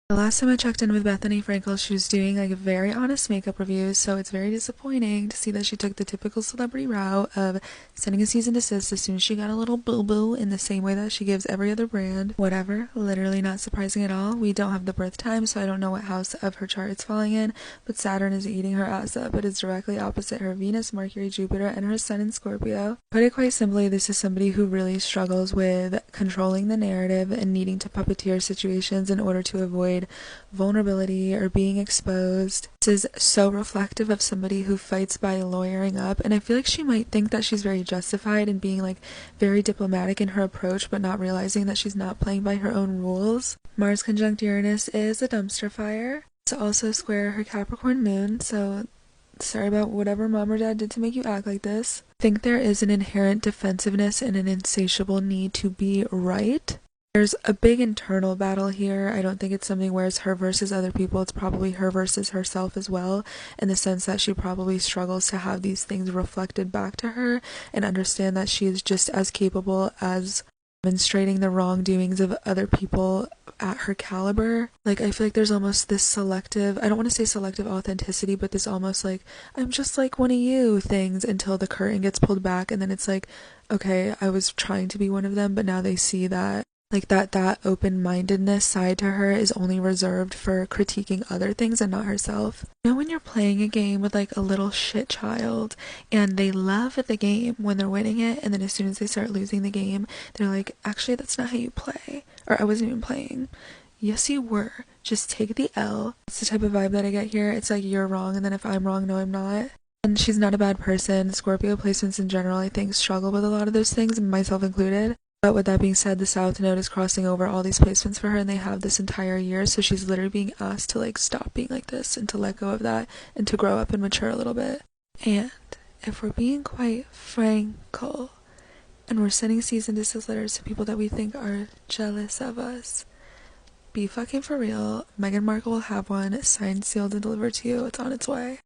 The last time I checked in with Bethanny Frankel, she was doing like very honest makeup reviews, so it's very disappointing to see that she took the typical celebrity route of sending a cease and desist as soon as she got a little boo-boo in the same way that she gives every other brand. Whatever, literally not surprising at all. We don't have the birth time, so I don't know what house of her chart it's falling in, but Saturn is eating her ass up. It is directly opposite her Venus, Mercury, Jupiter, and her Sun in Scorpio. Put it quite simply, this is somebody who really struggles with controlling the narrative and needing to puppeteer situations in order to avoid vulnerability or being exposed. This is so reflective of somebody who fights by lawyering up, and I feel like she might think that she's very justified in being like very diplomatic in her approach, but not realizing that she's not playing by her own rules. Mars conjunct Uranus is a dumpster fire. It's also square her Capricorn moon, so sorry about whatever mom or dad did to make you act like this. I think there is an inherent defensiveness and an insatiable need to be right. There's a big internal battle here. I don't think it's something where it's her versus other people. It's probably her versus herself as well, in the sense that she probably struggles to have these things reflected back to her and understand that she is just as capable as demonstrating the wrongdoings of other people at her caliber. Like, I feel like there's almost this selective, I don't want to say selective authenticity, but this almost like, I'm just like one of you things until the curtain gets pulled back, and then it's like, okay, I was trying to be one of them, but now they see that like that open-mindedness side to her is only reserved for critiquing other things and not herself. You know, when you're playing a game with like a little shit child and they love the game when they're winning it, and then as soon as they start losing the game, they're like, actually that's not how you play, or I wasn't even playing. Yes, you were. Just take the L. It's the type of vibe that I get here. It's like, you're wrong, and then if I'm wrong, no, I'm not. And she's not a bad person. Scorpio placements in general, I think, struggle with a lot of those things, myself included. But with that being said, the South Node is crossing over all these placements for her, and they have this entire year, so she's literally being asked to like stop being like this and to let go of that and to grow up and mature a little bit. And if we're being quite frankel and we're sending cease and desist letters to people that we think are jealous of us, be fucking for real. Meghan Markle will have one signed, sealed, and delivered to you. It's on its way.